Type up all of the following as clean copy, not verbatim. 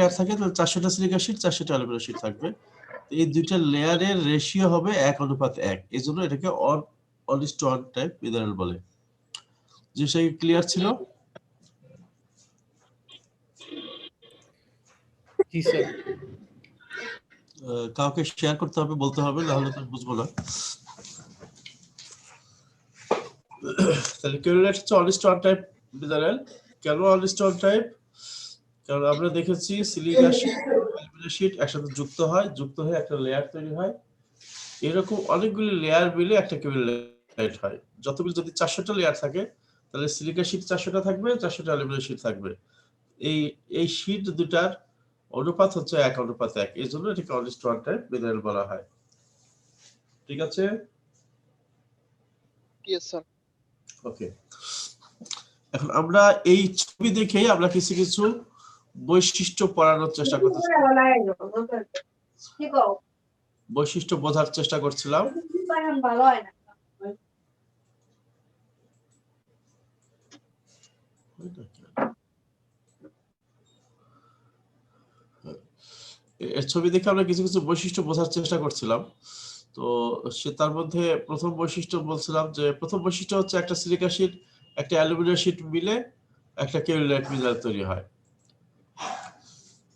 Layer থাকে তাহলে 400টা সিলিক অ্যাসিড 400টা অ্যালুমিনিয়াম শীট থাকবে। এই দুইটা লেয়ারের রেশিও হবে 1:1, এজন্য এটাকে অন টাইপ মিনারেল বলে। যে সেই ক্লিয়ার ছিল? জি স্যার। কাউকে শেয়ার করতে হবে, বলতে হবে, নাহলে তো বুঝবো না। তাহলে কেউলেট হচ্ছে অন টাইপ মিনারেল। কেন অন টাইপ? কারণ আমরা দেখেছি সিলিক অ্যাসিড অ্যালুমিনিয়াম শীট একসাথে যুক্ত হয়ে একটা লেয়ার তৈরি হয়। এরকম অনেকগুলি লেয়ার মিলে একটা কেউলেট হয়। যতগুলো যদি 400টা লেয়ার থাকে তাহলে সিলিক অ্যাসিড 400টা থাকবে, 400টা অ্যালুমিনিয়াম শীট থাকবে। এই শীট দুটার অনুপাত হচ্ছে 1:1, এই জন্য এটাকে অন টাইপ মিনারেল বলা হয়। ঠিক আছে? Yes sir. ওকে, এখন আমরা এই ছবি দেখেই আমরা কিছু কিছু বৈশিষ্ট্য পড়ানোর চেষ্টা করতেছি, বৈশিষ্ট্য বোঝার চেষ্টা করছিলাম। এর ছবি দেখে আমরা কিছু কিছু বৈশিষ্ট্য বোঝার চেষ্টা করছিলাম। তো সে তার মধ্যে প্রথম বৈশিষ্ট্য বলছিলাম যে প্রথম বৈশিষ্ট্য হচ্ছে একটা সিলিক অ্যাসিড একটা অ্যালুমিনিয়াম শীট মিলে একটা কেউলেট মিনারেল তৈরি হয়।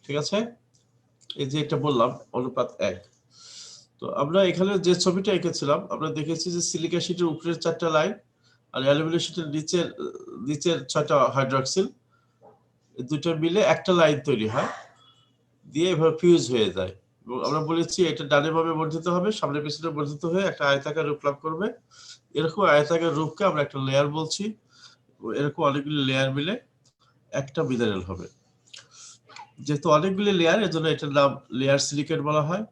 ঠিক আছে? এই যে এটা বললাম অনুপাত 1। তো আমরা এখানে যে ছবিটা এঁকেছিলাম আমরা দেখেছি যে সিলিক অ্যাসিডের উপরের 4টা লাইন আর অ্যালুমিনিয়াম শীটের নিচের 6টা হাইড্রক্সিল, এই দুটো মিলে একটা লাইন তৈরি হয়, দিয়ে এভাবে ফিউজ হয়ে যায়। এবং আমরা বলেছি এটা ডানে বামে বর্ধিত হবে, সামনে পিছনে বর্ধিত হয়ে একটা আয়তাকার রূপ লাভ করবে। এরকম আয়তাকার রূপকে আমরা একটা লেয়ার বলছি। এরকম অনেকগুলি লেয়ার মিলে একটা মিনারেল হবে। যেহেতু অনেকগুলি লেয়ার, এজন্য এটার নাম লেয়ার সিলিকেট বলা হয়।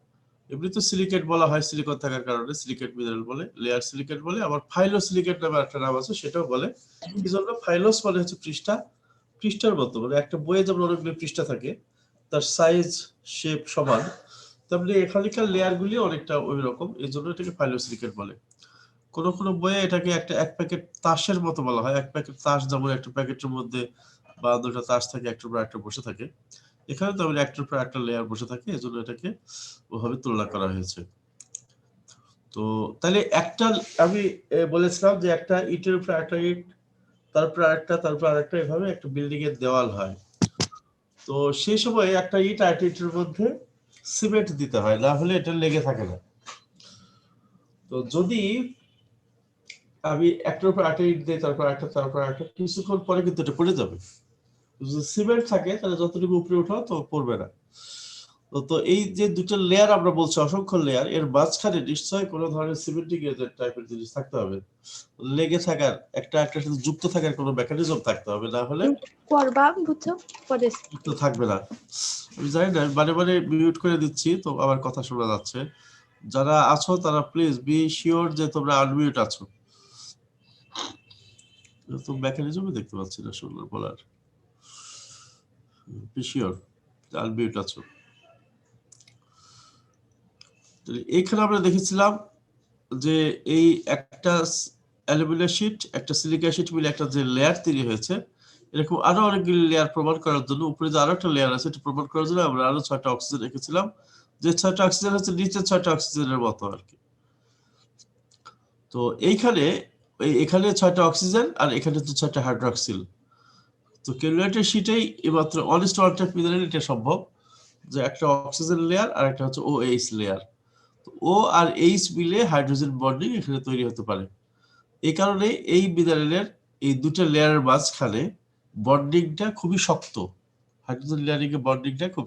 এমনি তো সিলিকেট বলা হয় সিলিকন থাকার কারণে, সিলিকেট মিনারেল বলে, লেয়ার সিলিকেট বলে, আবার ফাইলো সিলিকেট নামে একটা নাম আছে সেটাও বলে। এই জন্য ফাইলোস মানে হচ্ছে পৃষ্ঠার মতো, মানে একটা বইয়ে যেমন অনেকগুলি পৃষ্ঠা থাকে তার সাইজ শেপ সমান, তেমনি এখানকার লেয়ারগুলি অনেকটা ওই রকম, এই জন্য এটাকে ফাইলো সিলিকেট বলে। কোনো কোনো বইয়ে এটাকে এক প্যাকেট তাসের মতো বলা হয়। এক প্যাকেট তাস যেমন একটা প্যাকেটের মধ্যে 52টা তাস থাকে, একটার পর একটা বসে থাকে, এখানে তো একটার পর একটা লেয়ার বসে থাকে, এজন্য এটাকে ওভাবে তুলনা করা হয়েছে। তো তাহলে একটা আমি বলেছিলাম যে একটা ইটের উপর একটা ইট, তারপর আরেকটা, এভাবে একটা বিল্ডিং এর দেওয়াল হয়। তো সেই সময় একটা ইট আর ইটের মধ্যে সিমেন্ট দিতে হয়, না হলে এটা লেগে থাকে না। তো যদি আমি একটার উপর একটা ইট দিই, তারপর একটা, কিছুক্ষণ পরে কিন্তু এটা পড়ে যাবে। যদি সিমেন্ট থাকে তাহলে যতটুকু উপরে উঠাও তো পড়বে না। তো এই যে দুটো লেয়ার আমরা বলছি অসংখ্য লেয়ার, এর মাঝখানে নিশ্চয়ই কোনো ধরনের সিমেন্টিং এজেন্ট টাইপের জিনিস থাকতে হবে, লেগে থাকার একটার সাথে যুক্ত থাকার কোনো মেকানিজম থাকতে হবে, না হলে তো থাকবে না। আমি জানি না, বারে মিউট করে দিচ্ছি তো আমার কথা শোনা যাচ্ছে। যারা আছো তারা প্লিজ বি শিওর যে তোমরা আনমিউট আছো। তো মেকানিজমই দেখতে পাচ্ছি না শুনলাম বলার। বি শিওর আনমিউট আছো। এইখানে আমরা দেখেছিলাম যে এই একটা অ্যালুমিনিয়াম শীট একটা সিলিকা শীট মিলে একটা যে লেয়ার তৈরি হয়েছে, এরকম আরো অনেকগুলি লেয়ার প্রমাণ করার জন্য, উপরে যে আরো একটা লেয়ার আছে এটা প্রমাণ করার জন্য আমরা আরো 6টা অক্সিজেন রেখেছিলাম, যে 6টা অক্সিজেন হচ্ছে নিচের 6টা অক্সিজেনের মতো আর কি। তো এখানে 6টা অক্সিজেন আর এখানে হচ্ছে 6টা হাইড্রক্সিল। তো কেলুয়েটের শীটেই মাত্র ওয়ান টাইপ মিনারেল এটা সম্ভব যে একটা অক্সিজেন লেয়ার আর একটা হচ্ছে OH লেয়ার। ও আর এইচ মিলে হাইড্রোজেন বন্ডিং এখানে তৈরি হতে পারে। এই কারণে এই মিনারেলের এই দুটো লেয়ারের মাঝখানে বন্ডিংটা খুবই শক্ত, হাইড্রোজেন লেয়ারিং এর বন্ডিংটা খুব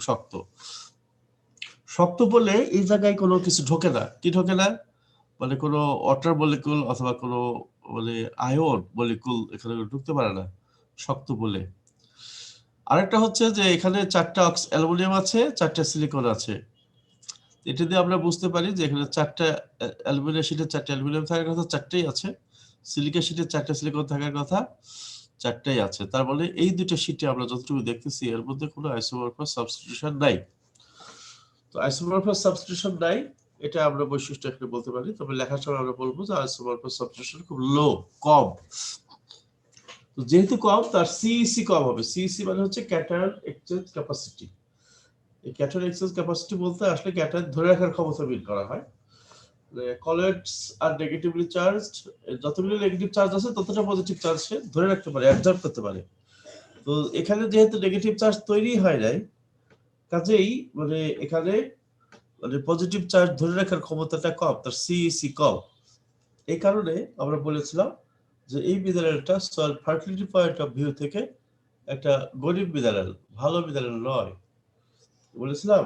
শক্ত বলে এই জায়গায় কোনো কিছু ঢোকে না। কি ঢোকে না মানে কোনো ওয়াটার মলিকুল অথবা কোনো মানে আয়ন মলিকুল এখানে ঢুকতে পারে না, শক্ত বলে। আরেকটা হচ্ছে যে এখানে 4টা অ্যালুমিনিয়াম আছে, 4টা সিলিকন আছে। এটা দিয়ে আমরা বুঝতে পারি যে এখানে 4টা অ্যালুমিনিয়াম শীটে 4টা অ্যালুমিনিয়াম থাকার কথা, 4টাই আছে। সিলিকা শীটে 4টা সিলিকন থাকার কথা, 4টাই আছে। তার মানে এই দুটো শীটে আমরা যতটুকু দেখতেছি এর মধ্যে কোনো আইসোমরফাস সাবস্টিটিউশন নাই। তো আইসোমরফাস সাবস্টিটিউশন নাই, এটা আমরা বৈশিষ্ট্য এখানে বলতে পারি। তবে লেখার সময় আমরা বলবো যে আইসোমরফাস সাবস্টিটিউশন খুব লো, কম। তো যেহেতু কম তার সিইসি কম হবে। সিইসি মানে হচ্ছে ক্যাটায়ন এক্সচেঞ্জ ক্যাপাসিটি। এই ক্যাটায়ন এক্সচেঞ্জ ক্যাপাসিটি বলতে আসলে ক্যাটায়ন ধরে রাখার ক্ষমতা মিন করা হয়। কলয়েডস আর নেগেটিভলি চার্জড, যতগুলো নেগেটিভ চার্জ আছে ততটা পজিটিভ চার্জ সে ধরে রাখতে পারে, অ্যাবজর্ব করতে পারে। তো এখানে যেহেতু নেগেটিভ চার্জ তৈরি হয় নাই, কাজেই মানে এখানে মানে পজিটিভ চার্জ ধরে রাখার ক্ষমতাটা কম, তার সিইসি কম। এই কারণে আমরা বলেছিলাম যে এই মিনারেলটা soil fertility point of view থেকে একটা গরিব মিনারেল, ভালো মিনারেল নয়, বলেছিলাম।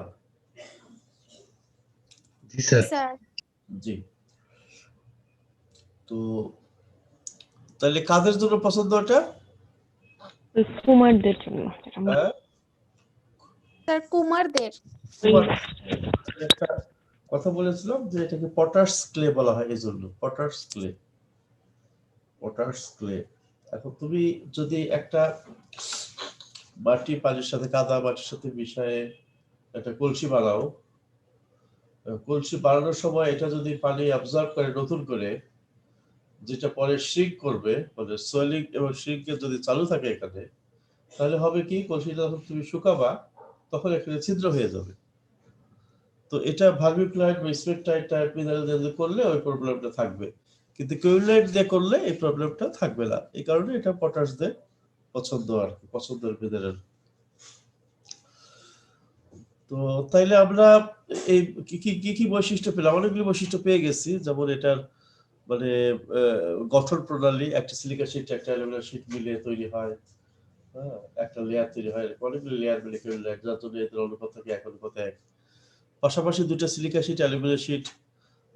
জি স্যার। স্যার জি। তো তাহলে কাদের জন্য পছন্দ ওটা? কুমারদের জন্য। হ্যাঁ, স্যার কুমারদের। একটা কথা বলেছিলাম যে এটাকে পটাশ ক্লে বলা হয়, এই জন্য পটাশ ক্লে। Potash clay. এখন তুমি যদি একটা মাটি পানির সাথে, কাদা মাটির সাথে মিশায়ে একটা কলসি বানাও, কলসি বানানোর সময় এটা যদি পানি অ্যাবজর্ব করে নতুন করে, যেটা পরে শ্রিঙ্ক করবে, মানে সোয়েলিং এবং শ্রিঙ্কের যদি চালু থাকে এখানে, তাহলে হবে কি, কলসিটা যখন তুমি শুকাবা তখন এখানে ছিদ্র হয়ে যাবে। তো এটা ভার্মিকুলাইট বা স্পেকটাইট টাইপ মিনারেল দিয়ে করলে ওই প্রবলেমটা থাকবে, কিন্তু কিউলাইট দিয়ে করলে এই প্রবলেমটা থাকবে না। এই কারণে এটা পটাশ দিয়ে পছন্দ আর কি, পছন্দের মিনারেল। তো তাইলে আমরা এই কি কি কি কি বৈশিষ্ট্য পেলাম? অনেকগুলো বৈশিষ্ট্য পেয়ে গেছি, যেমন এটার মানে গঠন প্রণালী, একটা সিলিকা শীট একটা অ্যালুমিনিয়াম শীট মিলে তৈরি হয়, হ্যাঁ, একটা লেয়ার তৈরি হয়, অনেকগুলো লেয়ার মিলে কিউলাইট, যার জন্য এদের অনুপাত থাকে 1:1। পাশাপাশি দুটো সিলিকা শীট অ্যালুমিনিয়াম শীট,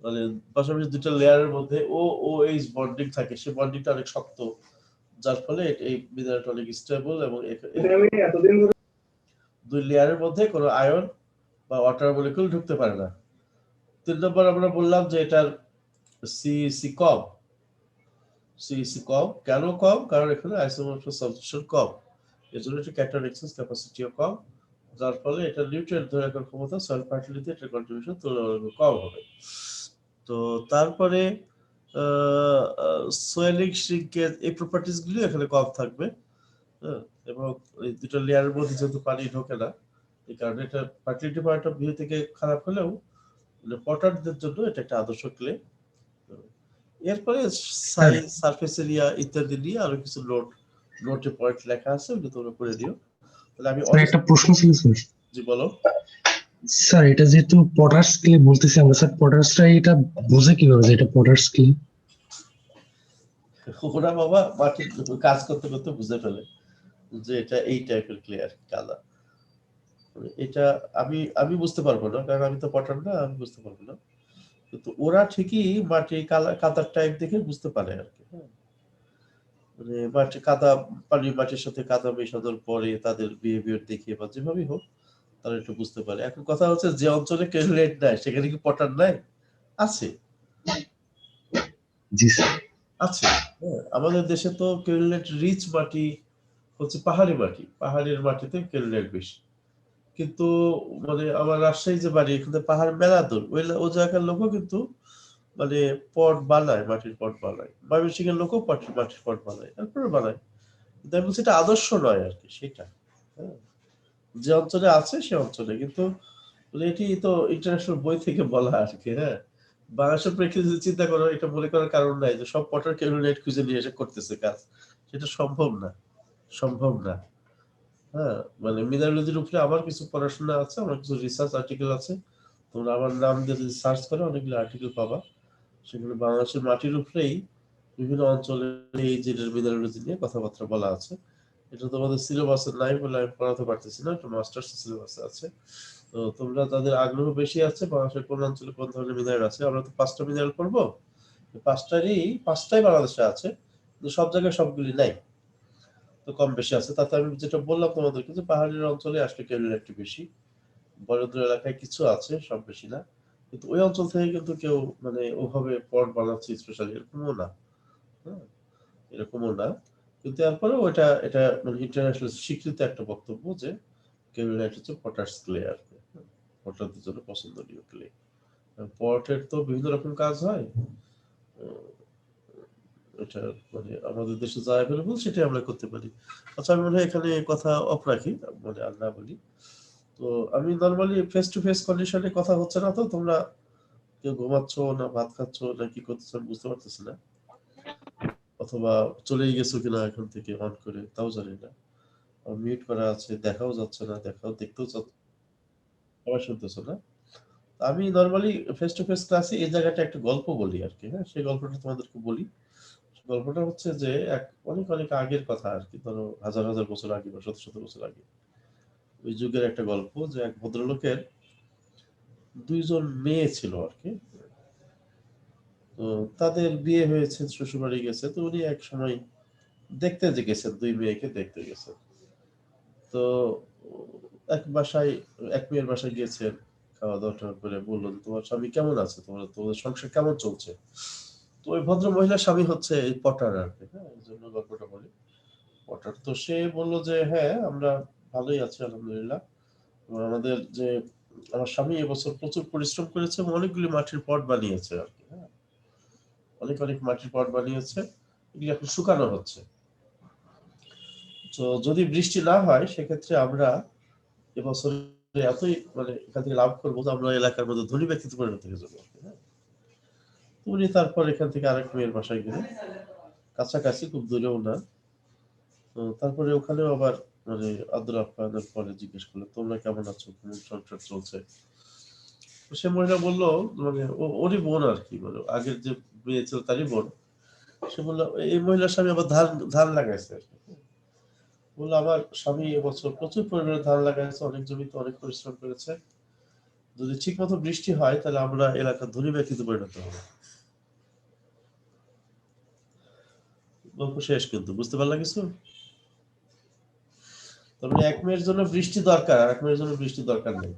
মানে পাশাপাশি দুটো লেয়ারের মধ্যে OH বন্ডিং থাকে, সেই বন্ডিংটা অনেক শক্ত, যার ফলে এই মিনারেলটা অনেক স্টেবল এবং দুই লেয়ারের মধ্যে কোনো আয়ন বা ওয়াটার মলিকুল ঢুকতে পারে না। 3 নম্বর আমরা বললাম যে এটার সিইসি কম। সিইসি কম কেন কম? কারণ এখানে আইসোমরফিক সাবস্টিটিউশন কম, এজন্য এটা ক্যাটায়ন এক্সচেঞ্জ ক্যাপাসিটিও কম, যার ফলে এটা নিউট্রিয়েন্ট ধরে রাখার ক্ষমতা সয়েল ফার্টিলিটি এটার কন্ট্রিবিউশন তুলনামূলক কম হবে। তো তারপরে সোয়েলিং শ্রিঙ্কেজ এই প্রপার্টিজ গুলো এখানে কম থাকবে, এবং এই দুটো লেয়ারের মধ্যে যেহেতু পানি ঢোকে না, এই কারণে এটা ফার্টিলিটি পয়েন্ট অফ ভিউ থেকে খারাপ হলেও পটারদের জন্য এটা একটা আদর্শ ক্লে। এরপরে সাইজ, সারফেস এরিয়া ইত্যাদি নিয়ে আরো কিছু নোটে পয়েন্ট লেখা আছে, ওগুলো তোমরা পড়ে দিও। তাহলে আমি একটা প্রশ্ন ছিল স্যার। জি বলো। স্যার এটা যেহেতু পটাশ ক্লে বলতেছি আমরা, স্যার পটাশটা এটা বুঝে কিভাবে যে এটা পটাশ ক্লে? ওরা বাবা মাটির কাজ করতে করতে বুঝে ফেলে যে এটা এই টাইপের ক্লিয়ার কাদা। এটা আমি আমি বুঝতে পারবো না, কারণ আমি তো পটার না, আমি বুঝতে পারবো না, কিন্তু ওরা ঠিকই মাটি কাদার টাইপ দেখে বুঝতে পারে আর কি। হ্যাঁ, মানে মাটি কাদা, পানি মাটির সাথে কাদা মেশানোর পরে তাদের বিহেভিয়ার দেখে বা যেভাবেই হোক তারা একটু বুঝতে পারে। এখন কথা হচ্ছে যে অঞ্চলে কেরুলেট নাই সেখানে কি পটার নাই? আছে, জি স্যার। আছে। হ্যাঁ, আমাদের দেশে তো কেরুলেট রিচ মাটি হচ্ছে পাহাড়ি মাটি, পাহাড়ের মাটিতে কেরুলেট বেশি। কিন্তু মানে আমার রাজশাহী যে বাড়ি, এখানে পাহাড় মেলা দূর, ও জায়গার লোকও কিন্তু মানে পট বানায়, মাটির পট বানায়। ময়মনসিংহের লোকও মাটির পট বানায়, তারপরে বানায়। কিন্তু আমি বলছি এটা আদর্শ নয় আর কি, সেটা। হ্যাঁ, যে অঞ্চলে আছে সে অঞ্চলে, কিন্তু এটি তো ইন্টারন্যাশনাল বই থেকে বলা আর কি। হ্যাঁ, বাংলাদেশের প্রেক্ষিতে যদি চিন্তা করো, এটা মনে করার কারণ নাই যে সব পটার ক্যালকুলেট খুঁজে নিয়ে এসে করতেছে কাজ, সেটা সম্ভব না, সম্ভব না। হ্যাঁ, মানে মিনারোলজির উপরে আমার কিছু পড়াশোনা আছে, আমার কিছু রিসার্চ আর্টিকেল আছে, তোমরা আমার নাম দিয়ে যদি সার্চ করো অনেকগুলো আর্টিকেল পাবা, সেগুলো বাংলাদেশের মাটির উপরেই বিভিন্ন অঞ্চলে এই যে মিনারোলজি নিয়ে কথাবার্তা বলা আছে। এটা তোমাদের সিলেবাসে নাই বলে আমি পড়াতে পারতেছি না, এটা মাস্টার্স সিলেবাসে আছে। তো তোমরা যাদের আগ্রহ বেশি আছে বাংলাদেশের কোন অঞ্চলে কোন ধরনের মিনারেল আছে, আমরা তো 5টা মিনারেল পড়বো, পাঁচটাই বাংলাদেশে আছে, কিন্তু সব জায়গায় সবগুলি নাই, তো কম বেশি আছে। তাতে আমি যেটা বললাম তোমাদেরকে যে পাহাড়ের অঞ্চলে আসলে কেরুলেট একটু বেশি, বড়দের এলাকায় কিছু আছে, সব বেশি না। কিন্তু ওই অঞ্চল থেকে কিন্তু কেউ মানে ওভাবে পট বানাচ্ছে স্পেশালি, এরকমও না। হ্যাঁ, এরকমও না, কিন্তু তারপরেও এটা মানে ইন্টারন্যাশনাল স্বীকৃত একটা বক্তব্য যে কেরুলেট হচ্ছে পটাশ ক্লে আর কি, পটারদের জন্য পছন্দনীয় ক্লে। পটের তো বিভিন্ন রকম কাজ হয়, এটা মানে আমাদের দেশে যা অ্যাভেলেবল সেটাই আমরা করতে পারি। আচ্ছা, আমি মনে হয় এখানে কথা অফ রাখি, মানে আর না বলি। তো আমি নরমালি ফেস টু ফেস কন্ডিশনে কথা হচ্ছে না, তো তোমরা কেউ ঘুমাচ্ছ না ভাত খাচ্ছ না কি করতেছ আমি বুঝতে পারতেছি না, অথবা চলেই গেছো কিনা এখন থেকে অন করে তাও জানি না, মিউট করা আছে, দেখাও যাচ্ছে না, দেখতেও সবাই শুনতেছো না। আমি নরমালি ফেস টু ফেস ক্লাসে এই জায়গাটা একটা গল্প বলি আর কি, হ্যাঁ সেই গল্পটা তোমাদেরকে বলি। গল্পটা হচ্ছে যে এক অনেক অনেক আগের কথা আর কি, ধরো হাজার হাজার বছর আগে বা শত শত বছর আগে ওই যুগের একটা গল্প, যে এক ভদ্রলোকের দুইজন মেয়ে ছিল আর কি। তো তাদের বিয়ে হয়েছে, শ্বশুরবাড়ি গেছে, তো উনি এক সময় দেখতে যে গেছেন, দুই মেয়েকে দেখতে গেছেন। তো এক বাসায়, এক মেয়ের বাসায় গিয়েছেন, খাওয়া দাওয়া করে বললো যে তোমার স্বামী কেমন আছে, তোমাদের সংসার কেমন চলছে। তো ওই ভদ্র মহিলার স্বামী হচ্ছে এই পটার আর কি, হ্যাঁ এই জন্য গল্পটা বলি। পটার তো সে বললো যে হ্যাঁ আমরা ভালোই আছি আলহামদুলিল্লাহ। আমাদের যে আমার স্বামী এবছর প্রচুর পরিশ্রম করেছে এবং অনেকগুলি মাটির পট বানিয়েছে আর কি, হ্যাঁ অনেক অনেক মাটির পট বানিয়েছে, এগুলি এখন শুকানো হচ্ছে। তো যদি বৃষ্টি না হয় সেক্ষেত্রে আমরা এবছর এতই মানে এখান থেকে লাভ করবো যে আমরা এলাকার মধ্যে ধনী ব্যক্তিত্ব পরিণত হয়ে যাবো, হ্যাঁ। উনি তারপর এখান থেকে আরেক মেয়ের বাসায় গেলেন, কাছাকাছি খুব দূরেও না। তো তারপরে ওখানেও আবার মানে আদর আপ্যায়নের পরে জিজ্ঞেস করলো তোমরা কেমন আছো, কেমন সংসার চলছে। তো সে মহিলা বললো, মানে ওরই বোন আর কি, মানে আগের যে মেয়ে ছিল তারই বোন। সে বললো এই মহিলার স্বামী আবার ধান ধান লাগাইছে আর কি। বললো আমার স্বামী এবছর প্রচুর পরিমাণে ধান লাগাইছে, অনেক জমিতে অনেক পরিশ্রম করেছে, যদি ঠিক মতো বৃষ্টি হয় তাহলে আমরা এলাকার ধনী ব্যক্তিতে পরিণত হবো। গল্প শেষ, কিন্তু বুঝতে পারলা কিছু? তার মানে এক মেয়ের জন্য বৃষ্টি দরকার, আর এক মেয়ের জন্য বৃষ্টি দরকার নেই।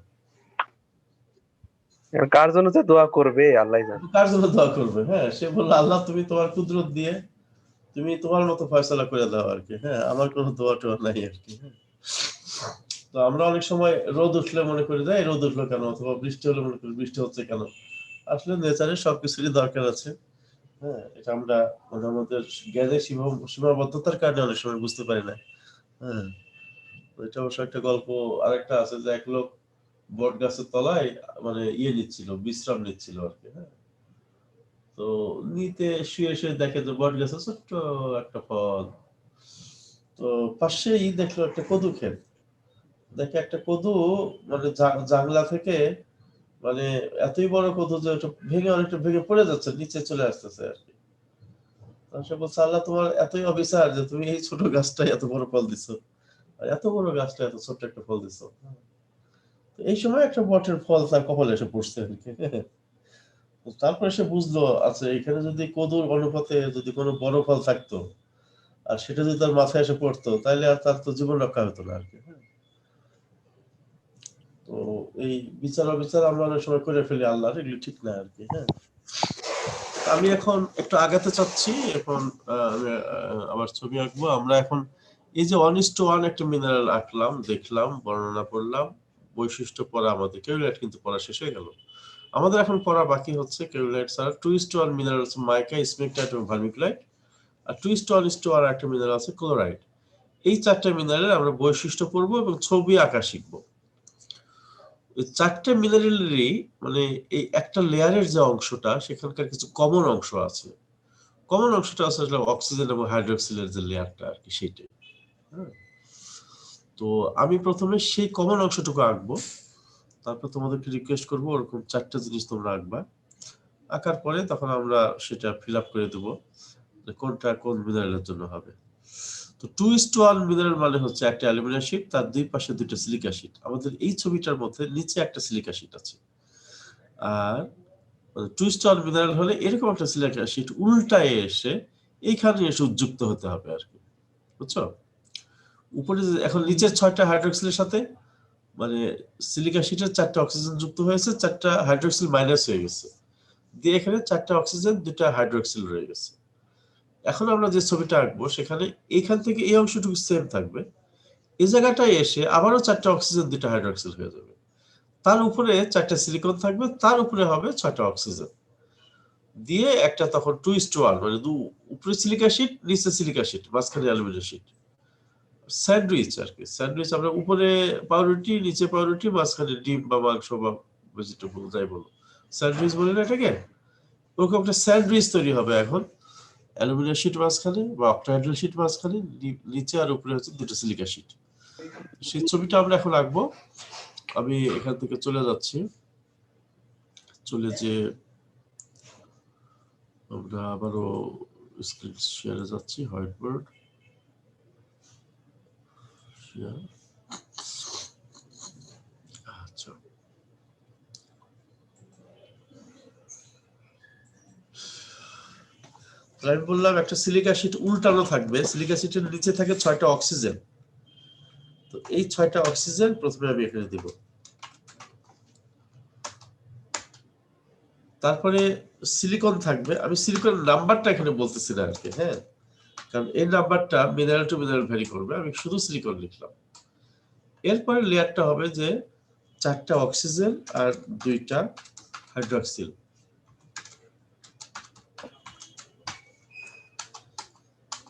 কার জন্য যে দোয়া করবে আল্লাহ জানে। কার জন্য দোয়া করবে? হ্যাঁ সে বললো আল্লাহ তুমি তোমার কুদরত দিয়ে তুমি তোমার মতো ফয়সালা করে দাও আর কি, হ্যাঁ আমার কোনো দোয়া টোয়া নাই আর কি, হ্যাঁ। তো আমরা অনেক সময় রোদ উঠলে মনে করি যে এই রোদ উঠলো কেন, অথবা বৃষ্টি হলে মনে করি বৃষ্টি হচ্ছে কেন। আসলে নেচারের সবকিছুরই দরকার আছে, হ্যাঁ এটা আমরা মানে আমাদের জ্ঞানের সীমাবদ্ধতার কারণে অনেক সময় বুঝতে পারি না, হ্যাঁ। এটা অবশ্য একটা গল্প আরেকটা আছে, যে এক লোক বট গাছের তলায় মানে নিচ্ছিল, বিশ্রাম নিচ্ছিল আর কি, হ্যাঁ। তো নিতে শুয়ে শুয়ে দেখে যে বট গাছে ছোট্ট একটা ফল। তো পাশেই দেখলো একটা কদু ক্ষেত, দেখে একটা কদু মানে জাংলা থেকে মানে এতই বড় কদু যে ওটা ভেঙে অনেকটা ভেঙে পড়ে যাচ্ছে, নিচে চলে আসতেছে আর কি। সে বলছে আল্লাহ তোমার এতই অবিচার যে তুমি এই ছোট গাছটা এত বড় ফল দিছো, আর এত বড় গাছটা এত ছোট্ট একটা ফল দিছো। তো এই সময় একটা বটের ফল তার কপালে এসে পড়ছে আর কি। তারপরে সে বুঝলো আচ্ছা এখানে যদি কদুর অনুপাতে যদি কোনো বড় ফল থাকতো আর সেটা যদি তার মাথায় এসে পড়তো তাহলে আর তার তো জীবন রক্ষা হতো না আর কি। তো এই বিচার অবিচার আমরা অনেক সময় করে ফেলি আল্লাহর, এগুলি ঠিক না আর কি, হ্যাঁ। আমি এখন একটু আগাতে চাচ্ছি, এখন আবার ছবি আঁকবো। আমরা এখন এই যে 1:1 একটা মিনারেল আঁকলাম, দেখলাম, বর্ণনা করলাম, বৈশিষ্ট্য পড়া আমাদের কেউলাইট কিন্তু পড়া শেষ হয়ে গেল। আমাদের এখন পড়া বাকি হচ্ছে কেউলাইট ছাড়া 2:1 মিনারেল আছে মাইকা, স্মেকটাইট এবং ভার্মিকুলাইট, আর 2:1 একটা মিনারেল আছে ক্লোরাইড। এই চারটা মিনারেল আমরা বৈশিষ্ট্য পড়বো এবং ছবি আঁকা শিখবো। ওই চারটে মিনারেলেরই মানে এই একটা লেয়ারের যে অংশটা সেখানকার কিছু কমন অংশ আছে। কমন অংশটা আছে অক্সিজেন এবং হাইড্রোক্সিলের যে লেয়ারটা আর কি, সেইটাই। তো আমি প্রথমে সেই কমন অংশটুকু আঁকবো, তারপর তোমাদেরকে রিকোয়েস্ট করবো ওরকম চারটা জিনিস তোমরা আঁকবা। আঁকার পরে তখন আমরা সেটা ফিল আপ করে দেবো যে কোনটা কোন মিনারেলের জন্য হবে। তো 2:1 মিনারেল মানে হচ্ছে একটা অ্যালুমিনিয়াম শীট, তার দুই পাশে দুইটা সিলিকা শীট। আমাদের এই ছবিটার মধ্যে নিচে একটা সিলিকা শীট আছে, আর 2:1 মিনারেল হলে এরকম একটা সিলিকা শীট উল্টায় এসে এইখানে এসে যুক্ত হতে হবে আর কি, বুঝছো? উপরে এখন নিচের 6টা হাইড্রোক্সিলের সাথে মানে সিলিকা শীটের 4টা অক্সিজেন যুক্ত হয়েছে, 4টা হাইড্রোক্সিল মাইনাস হয়ে গেছে, দিয়ে এখানে 4টা অক্সিজেন 2টা হাইড্রোক্সিল রয়ে গেছে। এখন আমরা যে ছবিটা আঁকবো সেখানে এইখান থেকে এই অংশটুকু সেম থাকবে, এই জায়গাটায় এসে আবারও 4টা অক্সিজেন 2টা হাইড্রোক্সিল হয়ে যাবে, তার উপরে 4টা সিলিকন থাকবে, তার উপরে হবে 6টা অক্সিজেন, দিয়ে একটা তখন 2:1 মানে উপরে সিলিকা শীট নিচে সিলিকা শীট মাঝখানে অ্যালুমিনিয়াম শীট। স্যান্ডউইচ আর কি। স্যান্ডউইচ আমরা উপরে পাউরুটি, নিচে পাউরুটি, মাঝখানে ডিম বা মাংস বা ভেজিটেবল যাই বলো, স্যান্ডউইচ বলে না এটাকে। ওরকম একটা স্যান্ডউইচ তৈরি হবে এখন, অ্যালুমিনিয়াম শিট মাঝখানে বা অক্টাহাইড্রাল শিট মাঝখানে, নিচে আর উপরে হচ্ছে দুটো সিলিকা শিট। সেই ছবিটা আমরা এখন আঁকবো। আমি এখান থেকে চলে যাচ্ছি, চলে যে আমরা আবারও স্ক্রিন শেয়ারে যাচ্ছি, হোয়াইট বোর্ড শেয়ার। আচ্ছা, আমি বললাম একটা সিলিকা শিট উল্টানো থাকবে, সিলিকা শিটের নিচে থাকে 6টা অক্সিজেন। তো এই 6টা অক্সিজেন প্রথমে আমি এখানে দিব, তারপরে সিলিকন থাকবে। আমি সিলিকন নাম্বারটা এখানে বলতেছি না আর কি, হ্যাঁ, কারণ এই নাম্বারটা মিনারেল টু মিনারেল ভ্যারি করবে, আমি শুধু সিলিকন লিখলাম। এরপরে লেয়ারটা হবে যে 4টা অক্সিজেন আর 2টা হাইড্রক্সিল।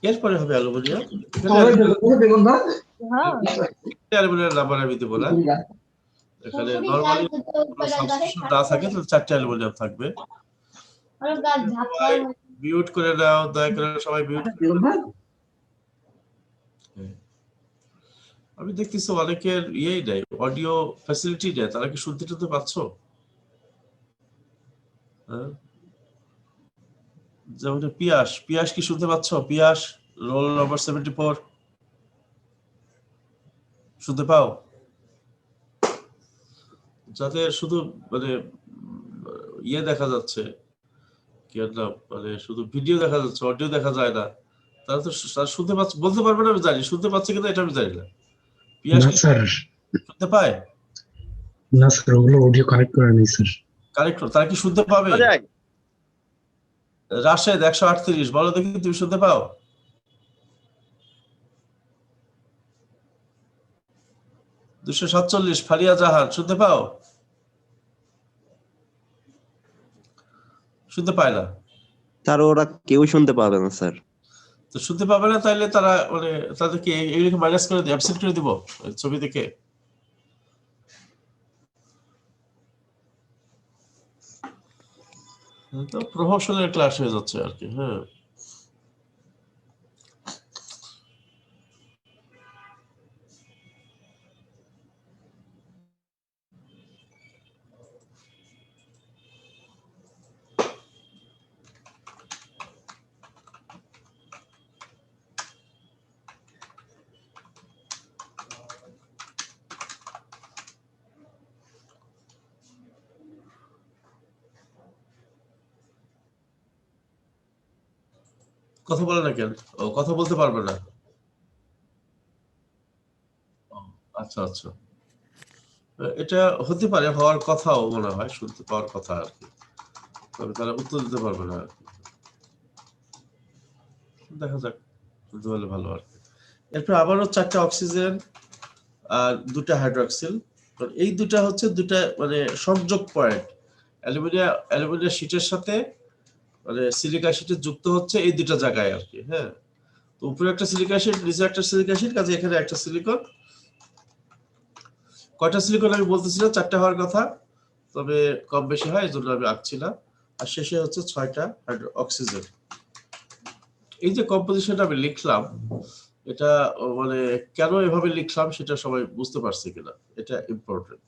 এরপরে হবে অ্যালুমিনিয়াম। অ্যালুমিনিয়াম নাম্বার আমি দেবো না, এখানে নরমালি কোনো সাবস্টিটিউশন না থাকে তো 4টা অ্যালুমিনিয়াম থাকবে। মিউট করে নাও, দয়া করে সবাই মিউট করে নাও। আমি দেখতেছি অনেকের ইয়েই নেই, অডিও ফ্যাসিলিটি নেই, তারা কি শুনতে টুনতে পাচ্ছ? হ্যাঁ, যেমন পিয়াস, পিয়াস কি শুনতে পাচ্ছ? পিয়াস রোল নাম্বার 74 শুনতে পাও? যাদের শুধু মানে ইয়ে দেখা যাচ্ছে, কি আর নাম, মানে শুধু ভিডিও দেখা যাচ্ছে, অডিও দেখা যায় না, তারা তো শুনতে পাচ্ছে, বলতে পারবে না, আমি জানি শুনতে পাচ্ছে কিনা এটা আমি জানি না। পিয়াস না কি স্যার, শুনতে পায়? না স্যার, ওগুলো অডিও কানেক্ট করা নেই স্যার। কারেক্ট, তারা কি শুনতে পাবে? রাশেদ 138 বলো দেখি, তুমি শুনতে পাও? দুশো 247 ফারিয়া জাহান শুনতে পাও? শুনতে পায় না। স্যার ওরা কেউ শুনতে পাবে না স্যার। তো শুনতে পাবে না, তাইলে তারা মানে তাদেরকে এগুলিকে মাইনাস করে দিব, অ্যাবসেন্ট করে দিব ছবি দেখে। তো প্রফেশনাল ক্লাস হয়ে যাচ্ছে আর কি। হ্যাঁ, কথা বলে না কেন? ও কথা বলতে পারবে না। ও, আচ্ছা আচ্ছা, এটা হতে পারে, হওয়ার কথাও মনে হয়, শুনতে পাওয়ার কথা আর কি, তবে তারা উত্তর দিতে পারবে না আর কি। দেখা যাক, শুনতে পারলে ভালো আর কি। এরপর আবারও 4টা অক্সিজেন আর 2টা হাইড্রক্সিল। এই দুটা হচ্ছে দুটা মানে সংযোগ পয়েন্ট, অ্যালুমিনিয়াম শিটের সাথে মানে সিলিকা শিটে যুক্ত হচ্ছে এই দুটা জায়গায় আর কি। হ্যাঁ, তো উপরে একটা সিলিকা শিট, নিচে একটা সিলিকা শিট, কাজে এখানে একটা সিলিকন। কয়টা সিলিকন আমি বলতেছি না, 4টা হওয়ার কথা, তবে কম বেশি হয় এই জন্য আমি আঁকছি না। আর শেষে হচ্ছে 6টা অক্সিজেন। এই যে কম্পোজিশনটা আমি লিখলাম, এটা মানে কেন এভাবে লিখলাম সেটা সবাই বুঝতে পারছে কিনা, এটা ইম্পর্টেন্ট।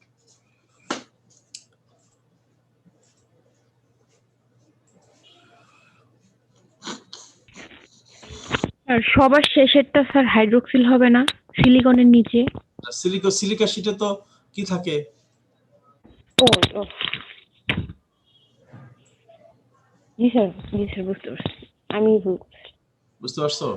আর সবার শেষেরটা স্যার হাইড্রোক্সিল হবে না, সিলিকনের নিচে? সিলিকা শিটে তো কি থাকে? ও ও, জি স্যার, জি স্যার, বুঝতে পারছি, আমি ভুল করছি। বুঝতে পারছো?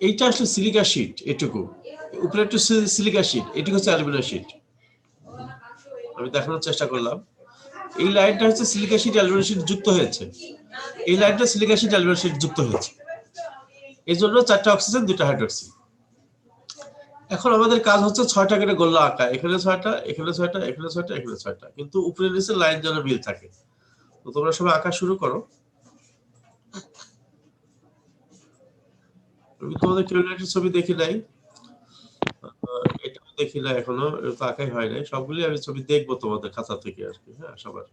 এইটা আসলে সিলিকা শীট, এটুকু উপরে একটু সিলিকা শীট, এটুকু হচ্ছে অ্যালুমিনিয়াম শীট। আমি দেখানোর চেষ্টা করলাম, এই লাইনটা হচ্ছে সিলিকা শীট অ্যালুমিনিয়াম শীট যুক্ত হয়েছে, এই লাইনটা সিলিকা শীট অ্যালুমিনিয়াম শীট যুক্ত হয়েছে, এই জন্য 4টা অক্সিজেন 2টা হাইড্রোক্সিল। এখন আমাদের কাজ হচ্ছে 6টা করে গোল্লা আঁকা, এখানে 6টা, এখানে 6টা, এখানে 6টা, এখানে 6টা, কিন্তু উপরে নিচে লাইন যেন মিল থাকে। তো তোমরা সবাই আঁকা শুরু করো। আমি তোমাদের কিউরিয়াসের ছবি দেখি নাই, এটা দেখি না এখনো, এটা আঁকাই হয় নাই, সবগুলি আমি ছবি দেখবো তোমাদের খাতা থেকে আর কি। হ্যাঁ সবার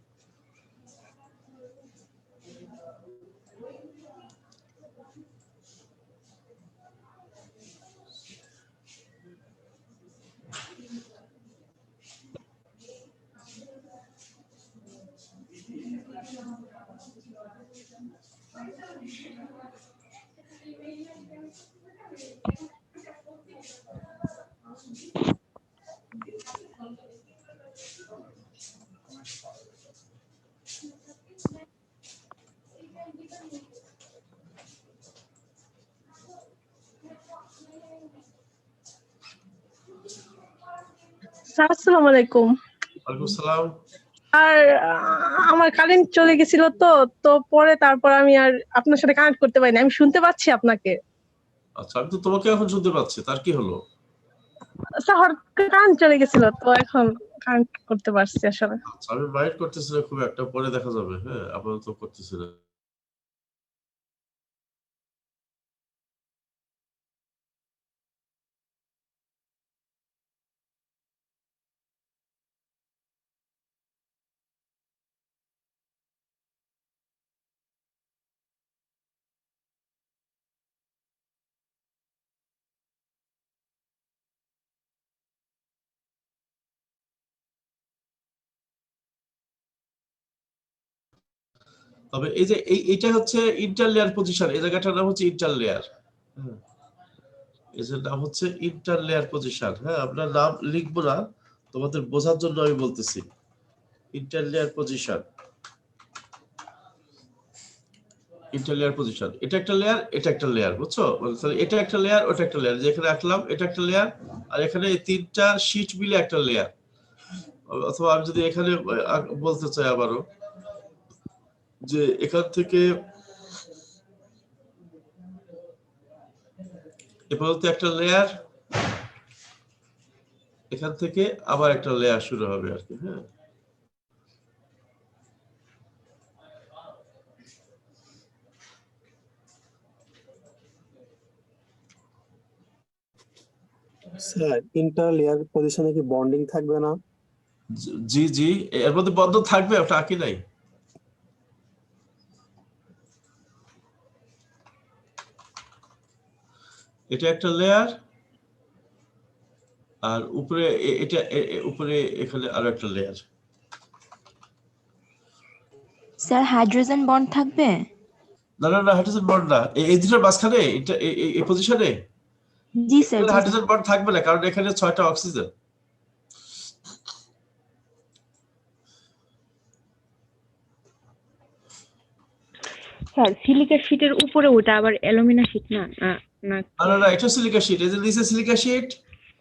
স্যার আসসালামু আলাইকুম। ওয়ালাইকুম সালাম। আর আমার কারেন্ট চলে গেছিল তো তো পরে তারপর আমি আর আপনার সাথে কানেক্ট করতে পারিনি। আমি শুনতে পাচ্ছি আপনাকে। আচ্ছা আমি তো তোমাকে এখন শুনতে পাচ্ছি, তার কি হলো? স্যার কারেন্ট চলে গেছিল তো এখন কানেক্ট করতে পারছি আসলে। আচ্ছা আমি মাইন্ড করতেছি না খুব একটা, পরে দেখা যাবে। হ্যাঁ আপাতত করতেছি না। তবে এই যে এইটা হচ্ছে ইন্টার লেয়ার পজিশন, এই জায়গাটার নাম হচ্ছে ইন্টার লেয়ার। এই যে নাম হচ্ছে ইন্টার লেয়ার পজিশন। হ্যাঁ আমরা নাম লিখবো না, তোমাদের বোঝার জন্য আমি বলতেছি। Inter layer position, inter layer position, এটা একটা লেয়ার, এটা একটা লেয়ার, বুঝছো? তাহলে এটা একটা লেয়ার, ওটা একটা লেয়ার, যেখানে আঁকলাম এটা একটা লেয়ার, আর এখানে এই 3টা শীট মিলে একটা লেয়ার। অথবা আমি যদি এখানে বলতে চাই আবারও যে এখান থেকে এ পর্যন্ত একটা লেয়ার, এখান থেকে আবার একটা লেয়ার শুরু হবে আর কি। হ্যাঁ স্যার ইন্টার লেয়ার পজিশনে কি বন্ডিং থাকবে না? জি জি, এর মধ্যে বন্ধন থাকবে, ওটা আঁকি নাই। এটা একটা লেয়ার, আর উপরে এটা উপরে এখানে আরো একটা লেয়ার। স্যার হাইড্রোজেন বন্ড থাকবে? না না না, হাইড্রোজেন বন্ড না, এই দুটোর মাঝখানে এটা এই পজিশনে জি স্যার, জি হাইড্রোজেন বন্ড থাকবে না, কারণ এখানে 6টা অক্সিজেন। স্যার সিলিকা শীটের উপরে ওটা আবার অ্যালুমিনা শীট না? না না। না না না, এটা সিলিকা শীট, এই যে নিচে সিলিকা শীট,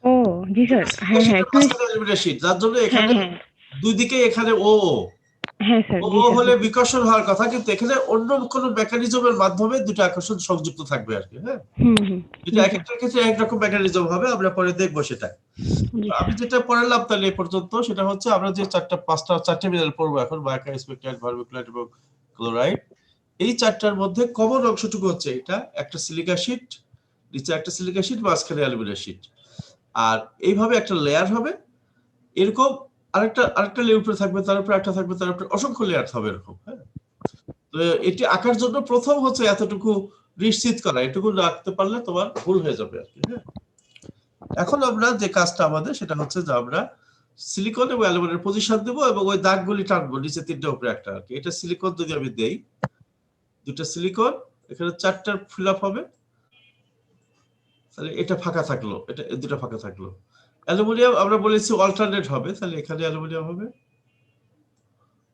ও জি স্যার, হ্যাঁ হ্যাঁ একটু, অ্যালুমিনিয়াম শীট, যার জন্য হ্যাঁ এখানে হ্যাঁ দুই দিকে এখানে ও হ্যাঁ স্যার, জি ও স্যার। হলে বিকর্ষণ হওয়ার কথা, কিন্তু এখানে অন্য কোন মেকানিজমের মাধ্যমে দুটো আকর্ষণ সংযুক্ত থাকবে আর কি। হ্যাঁ হুম হুম, এটা এক একটার ক্ষেত্রে এক রকম মেকানিজম হবে, আমরা পরে দেখবো সেটা। জি আমি স্যার। যেটা পড়ালাম তাহলে এ পর্যন্ত, সেটা হচ্ছে আমরা যে 4টা মিনারেল পড়বো এখন, মাইকা, স্পেকট্রাইট, ভার্মিকুলাইট এবং ক্লোরাইড, এই 4টার মধ্যে কমন অংশটুকু হচ্ছে এটা একটা সিলিকা শীট, নিচে একটা সিলিকা শীট, মাঝখানে অ্যালুমিনিয়াম শীট, আর এইভাবে একটা লেয়ার হবে। এরকম আরেকটা লেয়ার উপরে থাকবে, তার উপরে একটা থাকবে, তার উপরে অসংখ্য লেয়ার হবে এরকম। হ্যাঁ তো এটি আঁকার জন্য প্রথম হচ্ছে এতটুকু নিশ্চিত করা, এটুকু না আঁকতে পারলে তোমার ভুল হয়ে যাবে আর কি। হ্যাঁ এখন আমরা যে কাজটা আমাদের সেটা হচ্ছে যে আমরা সিলিকন এবং অ্যালুমিনিয়ামের পজিশন দেবো এবং ওই দাগগুলি টানবো, নিচে 3টে উপরে একটা আর কি। এটা সিলিকন যদি আমি দেই, 2টা সিলিকন, এখানে 4টা ফিল আপ হবে, তাহলে এটা ফাঁকা থাকলো, এটা 2টা ফাঁকা থাকলো। অ্যালুমিনিয়াম আমরা বলেছি অল্টারনেট হবে, তাহলে এখানে অ্যালুমিনিয়াম হবে,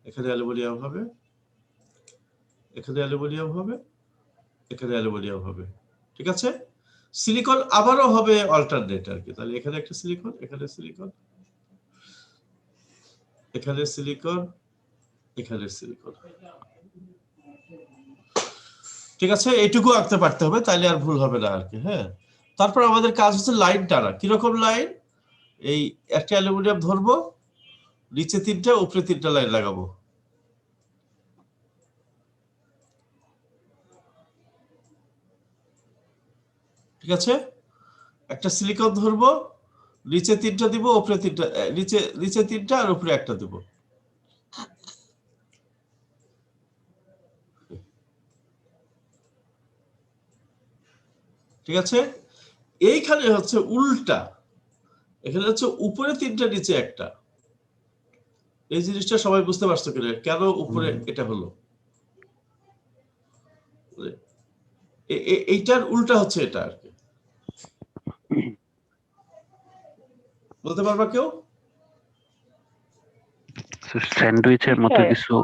এখানে অ্যালুমিনিয়াম হবে, এখানে অ্যালুমিনিয়াম হবে, এখানে অ্যালুমিনিয়াম হবে। ঠিক আছে? সিলিকন আবারও হবে অল্টারনেট আর কি। তাহলে এখানে একটা সিলিকন, এখানে সিলিকন, এখানে সিলিকন, এখানে সিলিকন। ঠিক আছে, এইটুকু আঁকতে পারতে হবে, তাইলে আর ভুল হবে না আর কি। হ্যাঁ, তারপর আমাদের কাজ হচ্ছে লাইন টানা। কিরকম লাইন? এই একটা অ্যালুমিনিয়াম ধরবো, নিচে 3টা উপরে 3টা লাইন লাগাবো। ঠিক আছে, একটা সিলিকন ধরবো, নিচে 3টা দিব, উপরে 3টা, নিচে 3টা আর উপরে একটা দিব। ঠিক আছে, এইখানে হচ্ছে উল্টা, এখানে হচ্ছে উপরে 3টা নিচে একটা। এই জিনিসটা সবাই বুঝতে পারছো কিনা, কেন উপরে এটা হলো? এইটার উল্টা হচ্ছে এটা আর কি। বলতে পারবা কেউ? স্যান্ডউইচের মতো কিছু।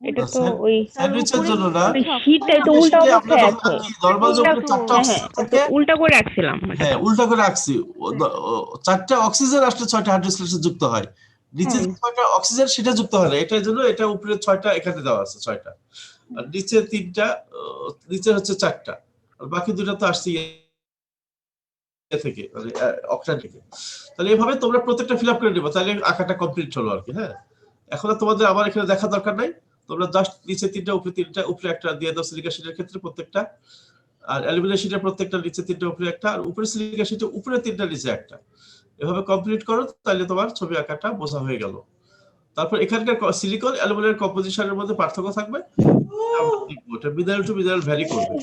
এটা তো ওই স্যান্ডউইচের জন্য না, শীটটাই তো উল্টা আমরা অবস্থায় যখন আছে। রাখি, নরমাল যে উপরে 4টা হ্যাঁ অক্সিজেন তো থাকে, উল্টা করে রাখছিলাম এটা। হ্যাঁ উল্টা করে রাখছি। 4টা অক্সিজেন আসলে 6টা হাইড্রোক্সাইড যুক্ত হয়, নিচে যে 6টা অক্সিজেন সেটা যুক্ত হয় না। এটার জন্য এটা উপরে 6টা, এখানে দেওয়া আছে 6টা, আর নিচে 3টা, নিচে হচ্ছে 4টা, আর বাকি দুটো তো আসছে থেকে, মানে অক্টান থেকে। তাহলে এভাবে তোমরা প্রত্যেকটা ফিল আপ করে নিবা, তাহলে আঁকাটা কমপ্লিট হলো আর কি। হ্যাঁ, এখন আর তোমাদের আমার এখানে দেখা দরকার নাই, তোমরা জাস্ট নিচে 3টা উপরে 3টা, উপরে একটা দিয়ে দাও সিলিকা শিটের ক্ষেত্রে প্রত্যেকটা, আর অ্যালুমিনিয়াম শিটের প্রত্যেকটা নিচে 3টা উপরে একটা, আর উপরে সিলিকা শিটের উপরে 3টা নিচে একটা। এভাবে কমপ্লিট করো, তাহলে তোমার ছবি আঁকাটা বোঝা হয়ে গেল। তারপর এখানকার সিলিকন অ্যালুমিনিয়াম কম্পোজিশনের মধ্যে পার্থক্য থাকবে, ওটা মিনারেল টু মিনারেল ভ্যারি করবে।